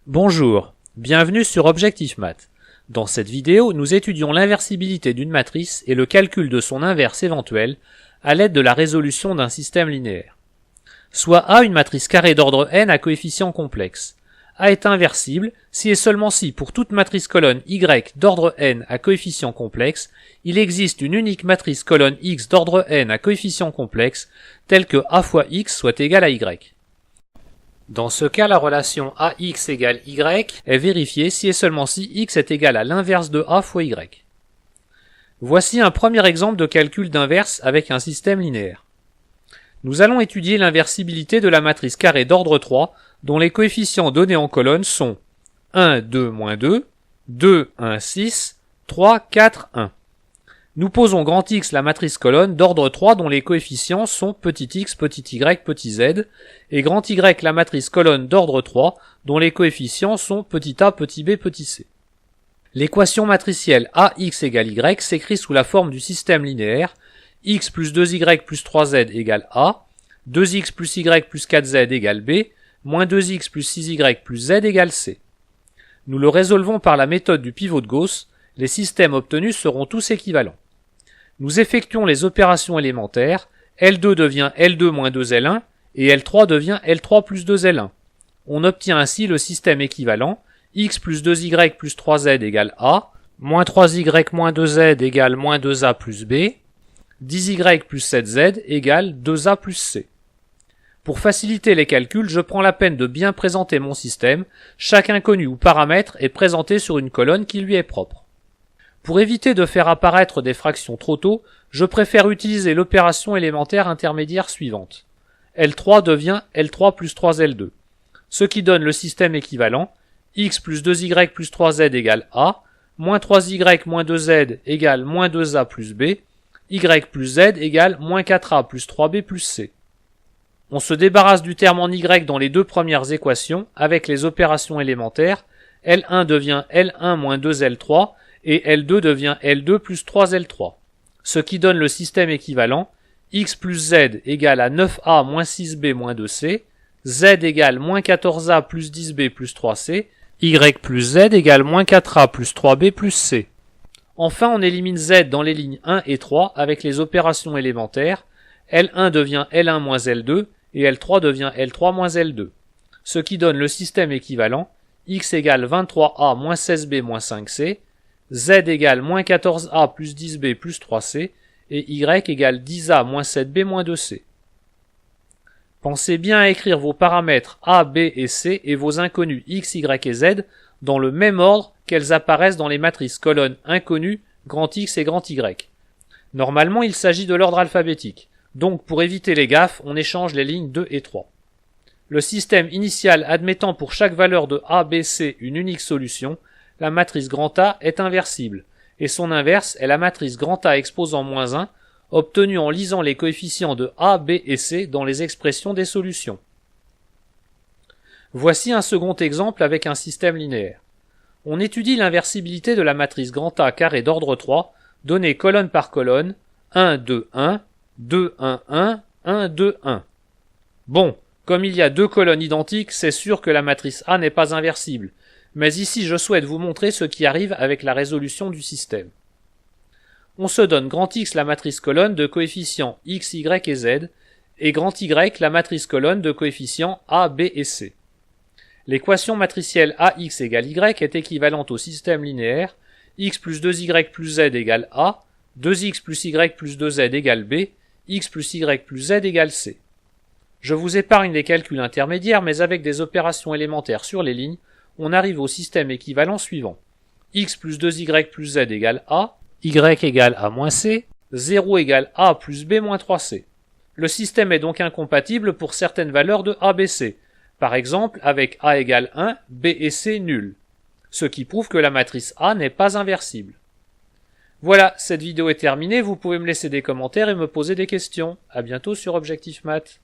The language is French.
Bonjour, bienvenue sur Objectif Math. Dans cette vidéo, nous étudions l'inversibilité d'une matrice et le calcul de son inverse éventuel à l'aide de la résolution d'un système linéaire. Soit A une matrice carrée d'ordre n à coefficients complexes. A est inversible si et seulement si pour toute matrice colonne Y d'ordre n à coefficients complexes, il existe une unique matrice colonne X d'ordre n à coefficients complexes telle que A fois X soit égale à Y. Dans ce cas, la relation AX égale Y est vérifiée si et seulement si X est égal à l'inverse de A fois Y. Voici un premier exemple de calcul d'inverse avec un système linéaire. Nous allons étudier l'inversibilité de la matrice carrée d'ordre 3 dont les coefficients donnés en colonne sont 1, 2, moins 2, 2, 1, 6, 3, 4, 1. Nous posons grand X la matrice colonne d'ordre 3 dont les coefficients sont petit x, petit y, petit z, et grand Y la matrice colonne d'ordre 3 dont les coefficients sont petit a, petit b, petit c. L'équation matricielle AX égale Y s'écrit sous la forme du système linéaire x plus 2y plus 3z égale A, 2x plus y plus 4z égale B, moins 2x plus 6y plus z égale C. Nous le résolvons par la méthode du pivot de Gauss, les systèmes obtenus seront tous équivalents. Nous effectuons les opérations élémentaires, L2 devient L2 moins 2L1 et L3 devient L3 plus 2L1. On obtient ainsi le système équivalent x plus 2y plus 3z égale A, moins 3y moins 2z égale moins 2a plus B, 10y plus 7z égale 2a plus C. Pour faciliter les calculs, je prends la peine de bien présenter mon système, chaque inconnu ou paramètre est présenté sur une colonne qui lui est propre. Pour éviter de faire apparaître des fractions trop tôt, je préfère utiliser l'opération élémentaire intermédiaire suivante. L3 devient L3 plus 3L2, ce qui donne le système équivalent x plus 2y plus 3z égale A, moins 3y moins 2z égale moins 2a plus B, y plus z égale moins 4a plus 3b plus c. On se débarrasse du terme en y dans les deux premières équations avec les opérations élémentaires, L1 devient L1 moins 2L3 et L2 devient L2 plus 3L3, ce qui donne le système équivalent x plus z égale à 9a moins 6b moins 2c, z égale moins 14a plus 10b plus 3c, y plus z égale moins 4a plus 3b plus c. Enfin, on élimine z dans les lignes 1 et 3 avec les opérations élémentaires, L1 devient L1 moins L2 et L3 devient L3 moins L2, ce qui donne le système équivalent x égale 23a moins 16b moins 5c, z égale moins 14a plus 10b plus 3c et y égale 10a moins 7b moins 2c. Pensez bien à écrire vos paramètres a, b et c et vos inconnus x, y et z dans le même ordre qu'elles apparaissent dans les matrices colonnes inconnues grand X et grand Y. Normalement, il s'agit de l'ordre alphabétique, donc pour éviter les gaffes, on échange les lignes 2 et 3. Le système initial admettant pour chaque valeur de a, b, c une unique solution, la matrice grand A est inversible, et son inverse est la matrice grand A exposant moins 1, obtenue en lisant les coefficients de A, B et C dans les expressions des solutions. Voici un second exemple avec un système linéaire. On étudie l'inversibilité de la matrice grand A carrée d'ordre 3, donnée colonne par colonne, 1, 2, 1, 2, 1, 1, 1, 2, 1. Bon, comme il y a deux colonnes identiques, c'est sûr que la matrice A n'est pas inversible, mais ici je souhaite vous montrer ce qui arrive avec la résolution du système. On se donne grand X la matrice colonne de coefficients x, y et z, et grand Y la matrice colonne de coefficients a, b et c. L'équation matricielle AX égale Y est équivalente au système linéaire x plus 2y plus z égale A, 2x plus y plus 2z égale B, x plus y plus z égale C. Je vous épargne les calculs intermédiaires, mais avec des opérations élémentaires sur les lignes, on arrive au système équivalent suivant. X plus 2y plus z égale A, y égale A moins C, 0 égale A plus B moins 3C. Le système est donc incompatible pour certaines valeurs de A, B, C. Par exemple, avec A égale 1, B et C nul. Ce qui prouve que la matrice A n'est pas inversible. Voilà, cette vidéo est terminée, vous pouvez me laisser des commentaires et me poser des questions. À bientôt sur Objectif Math.